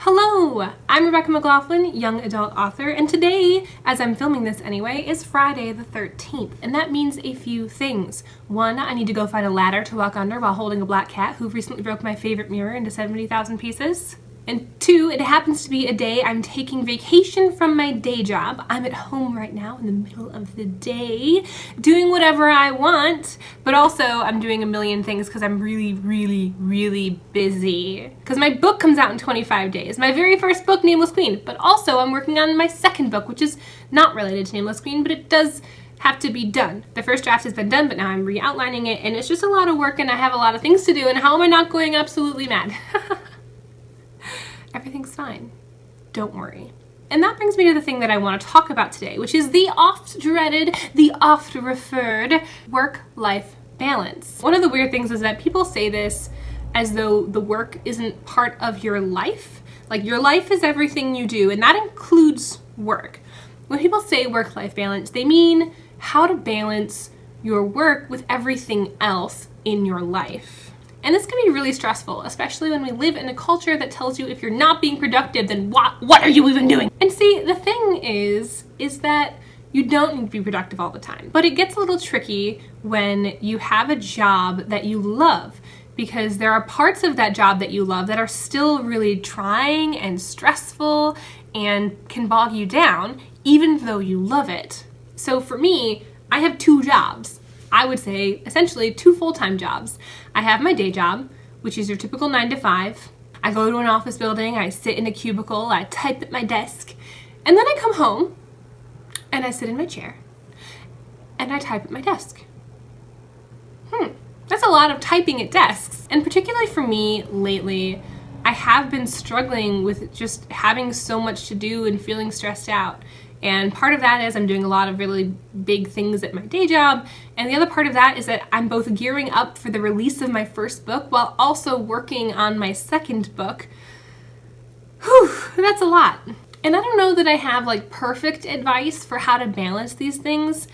Hello! I'm Rebecca McLaughlin, young adult author, and today, as I'm filming this anyway, is Friday the 13th, and that means a few things. One, I need to go find a ladder to walk under while holding a black cat who recently broke my favorite mirror into 70,000 pieces. And two, it happens to be a day I'm taking vacation from my day job. I'm at home right now in the middle of the day doing whatever I want, but also I'm doing a million things because I'm really busy. Because my book comes out in 25 days. My very first book, Nameless Queen, but also I'm working on my second book, which is not related to Nameless Queen, but it does have to be done. The first draft has been done, but now I'm re-outlining it, and it's just a lot of work and I have a lot of things to do, and how am I not going absolutely mad? Everything's fine. Don't worry. And that brings me to the thing that I want to talk about today, which is the oft-dreaded, the oft-referred work-life balance. One of the weird things is that people say this as though the work isn't part of your life. Like, your life is everything you do, and that includes work. When people say work-life balance, they mean how to balance your work with everything else in your life. And this can be really stressful, especially when we live in a culture that tells you if you're not being productive, then what are you even doing? And see, the thing is that you don't need to be productive all the time. But it gets a little tricky when you have a job that you love, because there are parts of that job that you love that are still really trying and stressful and can bog you down, even though you love it. So for me, I have two jobs. I would say essentially two full-time jobs. I have my day job, which is your typical 9 to 5. I go to an office building, I sit in a cubicle, I type at my desk, and then I come home and I sit in my chair and I type at my desk. That's a lot of typing at desks. And particularly for me lately, I have been struggling with just having so much to do and feeling stressed out. And part of that is I'm doing a lot of really big things at my day job. And the other part of that is that I'm both gearing up for the release of my first book while also working on my second book. Whew, that's a lot. And I don't know that I have like perfect advice for how to balance these things,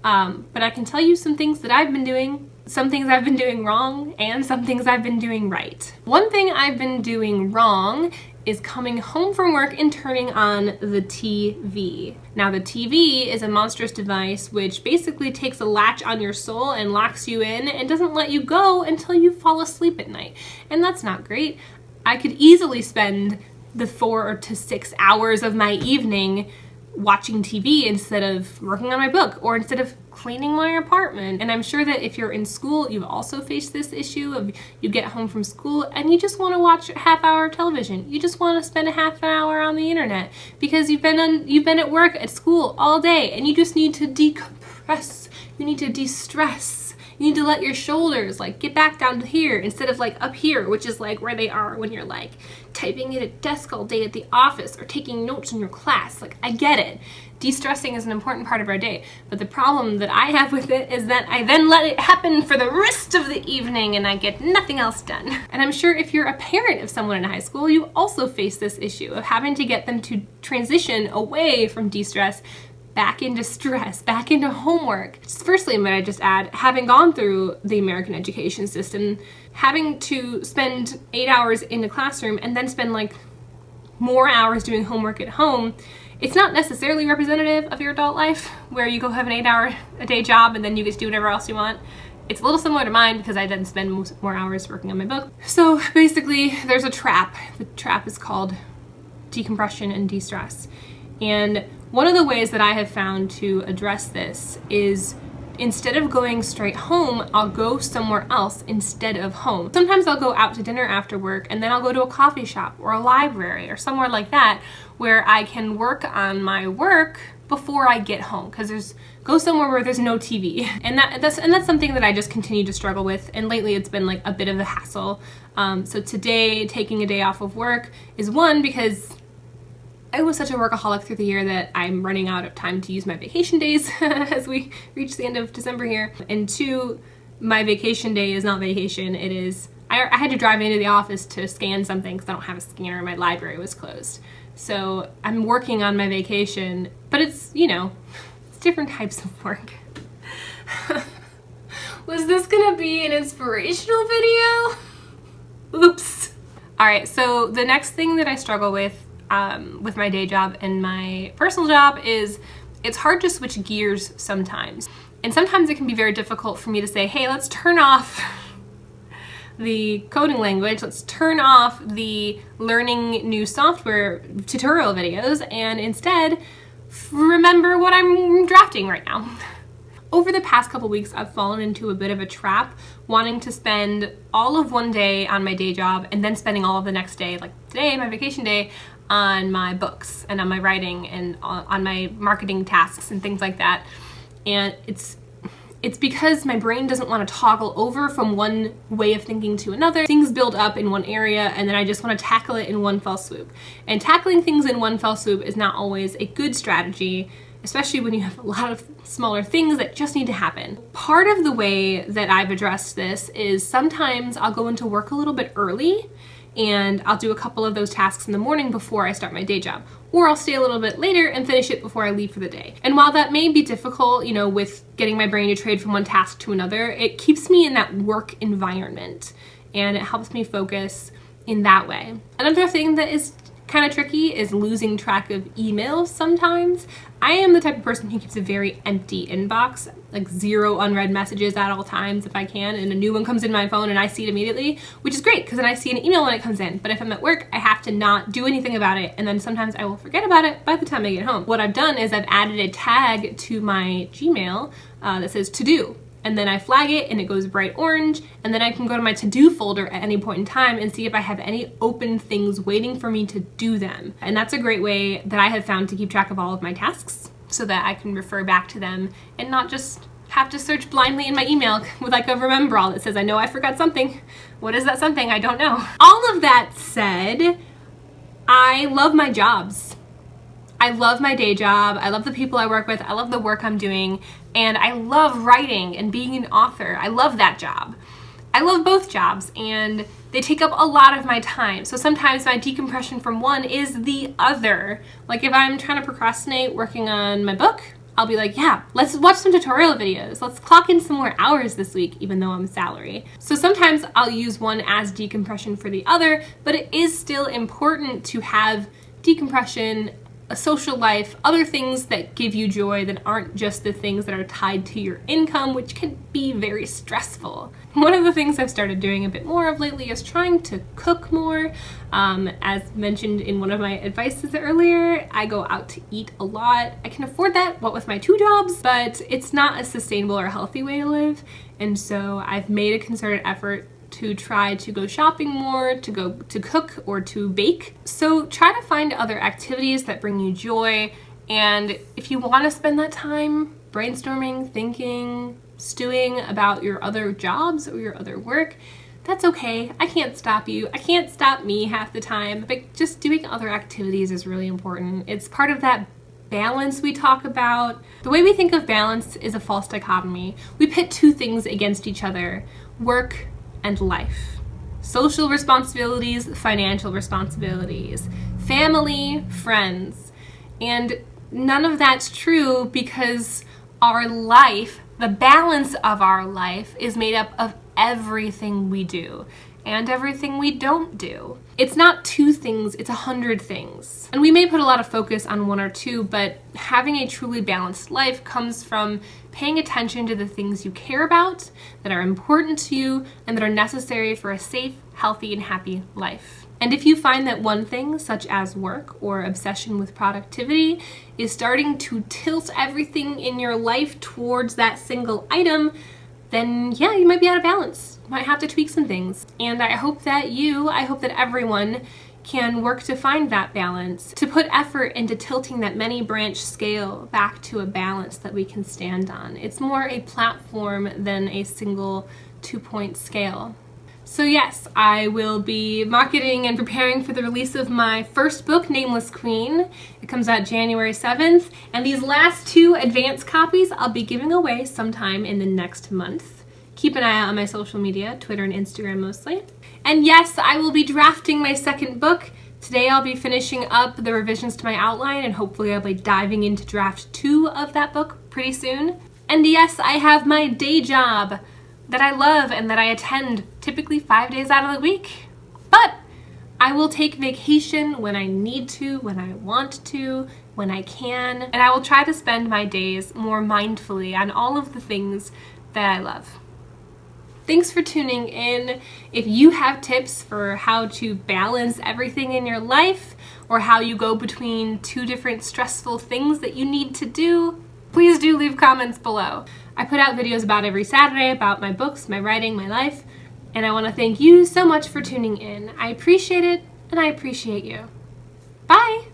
but I can tell you some things that I've been doing, some things I've been doing wrong, and some things I've been doing right. One thing I've been doing wrong is coming home from work and turning on the TV. Now, the TV is a monstrous device which basically takes a latch on your soul and locks you in and doesn't let you go until you fall asleep at night. And that's not great. I could easily spend the 4 to 6 hours of my evening watching TV instead of working on my book or instead of cleaning my apartment. And I'm sure that if you're in school, you've also faced this issue of you get home from school and you just want to watch a half hour of television. You just want to spend a half an hour on the internet because you've been at work, at school all day, and you just need to decompress. You need to de-stress. You need to let your shoulders like get back down to here instead of like up here, which is like where they are when you're like typing at a desk all day at the office or taking notes in your class. Like, I get it. De-stressing is an important part of our day, but the problem that I have with it is that I then let it happen for the rest of the evening and I get nothing else done. And I'm sure if you're a parent of someone in high school, you also face this issue of having to get them to transition away from de-stress back into stress, back into homework. Firstly, might I just add, having gone through the American education system, having to spend 8 hours in the classroom and then spend like more hours doing homework at home, it's not necessarily representative of your adult life, where you go have an 8-hour-a-day job and then you get to do whatever else you want. It's a little similar to mine because I then spend more hours working on my book. So basically, there's a trap. The trap is called decompression and de-stress. And one of the ways that I have found to address this is instead of going straight home, I'll go somewhere else instead of home. Sometimes I'll go out to dinner after work and then I'll go to a coffee shop or a library or somewhere like that where I can work on my work before I get home, because go somewhere where there's no TV. And that's something that I just continue to struggle with, and lately it's been like a bit of a hassle. So today, taking a day off of work is one, because I was such a workaholic through the year that I'm running out of time to use my vacation days as we reach the end of December here. And two, my vacation day is not vacation. It is, I had to drive into the office to scan something because I don't have a scanner and my library was closed. So I'm working on my vacation, but it's, you know, it's different types of work. Was this gonna be an inspirational video? Oops. All right, so the next thing that I struggle with my day job and my personal job is it's hard to switch gears sometimes. And sometimes it can be very difficult for me to say, hey, let's turn off the coding language, let's turn off the learning new software tutorial videos, and instead remember what I'm drafting right now. Over the past couple weeks, I've fallen into a bit of a trap, wanting to spend all of one day on my day job and then spending all of the next day, like today, my vacation day, on my books and on my writing and on my marketing tasks and things like that. And it's because my brain doesn't want to toggle over from one way of thinking to another. Things build up in one area and then I just want to tackle it in one fell swoop. And tackling things in one fell swoop is not always a good strategy, especially when you have a lot of smaller things that just need to happen. Part of the way that I've addressed this is sometimes I'll go into work a little bit early and I'll do a couple of those tasks in the morning before I start my day job. Or I'll stay a little bit later and finish it before I leave for the day. And while that may be difficult, you know, with getting my brain to trade from one task to another, it keeps me in that work environment and it helps me focus in that way. Another thing that is kind of tricky is losing track of emails sometimes. I am the type of person who keeps a very empty inbox, like 0 unread messages at all times if I can, and a new one comes in my phone and I see it immediately, which is great because then I see an email when it comes in. But if I'm at work, I have to not do anything about it, and then sometimes I will forget about it by the time I get home. What I've done is I've added a tag to my Gmail that says to do. And then I flag it and it goes bright orange, and then I can go to my to-do folder at any point in time and see if I have any open things waiting for me to do them. And that's a great way that I have found to keep track of all of my tasks so that I can refer back to them and not just have to search blindly in my email with like a remember all that says, I know I forgot something. What is that something? I don't know. All of that said, I love my jobs. I love my day job, I love the people I work with, I love the work I'm doing, and I love writing and being an author. I love that job. I love both jobs, and they take up a lot of my time. So sometimes my decompression from one is the other. Like if I'm trying to procrastinate working on my book, I'll be like, yeah, let's watch some tutorial videos. Let's clock in some more hours this week, even though I'm salary. So sometimes I'll use one as decompression for the other, but it is still important to have decompression, a social life, other things that give you joy that aren't just the things that are tied to your income, which can be very stressful. One of the things I've started doing a bit more of lately is trying to cook more. As mentioned in one of my advices earlier, I go out to eat a lot. I can afford that, what with my 2 jobs, but it's not a sustainable or healthy way to live. And so I've made a concerted effort to try to go shopping more, to go to cook or to bake. So try to find other activities that bring you joy. And if you want to spend that time brainstorming, thinking, stewing about your other jobs or your other work, that's okay. I can't stop you. I can't stop me half the time, but just doing other activities is really important. It's part of that balance we talk about. The way we think of balance is a false dichotomy. We pit 2 things against each other, work and life. Social responsibilities, financial responsibilities, family, friends. And none of that's true because our life, the balance of our life, is made up of everything we do and everything we don't do. It's not 2 things, it's 100 things. And we may put a lot of focus on 1 or 2, but having a truly balanced life comes from paying attention to the things you care about, that are important to you, and that are necessary for a safe, healthy, and happy life. And if you find that one thing, such as work or obsession with productivity, is starting to tilt everything in your life towards that single item, then yeah, you might be out of balance. You might have to tweak some things. And I hope that everyone can work to find that balance, to put effort into tilting that many branch scale back to a balance that we can stand on. It's more a platform than a single 2-point scale. So yes, I will be marketing and preparing for the release of my first book, Nameless Queen. It comes out January 7th, and these last 2 advance copies I'll be giving away sometime in the next month. Keep an eye out on my social media, Twitter and Instagram mostly. And yes, I will be drafting my second book. Today I'll be finishing up the revisions to my outline, and hopefully I'll be diving into draft 2 of that book pretty soon. And yes, I have my day job that I love and that I attend typically 5 days out of the week. But I will take vacation when I need to, when I want to, when I can, and I will try to spend my days more mindfully on all of the things that I love. Thanks for tuning in. If you have tips for how to balance everything in your life, or how you go between two different stressful things that you need to do, please do leave comments below. I put out videos about every Saturday about my books, my writing, my life, and I want to thank you so much for tuning in. I appreciate it, and I appreciate you. Bye!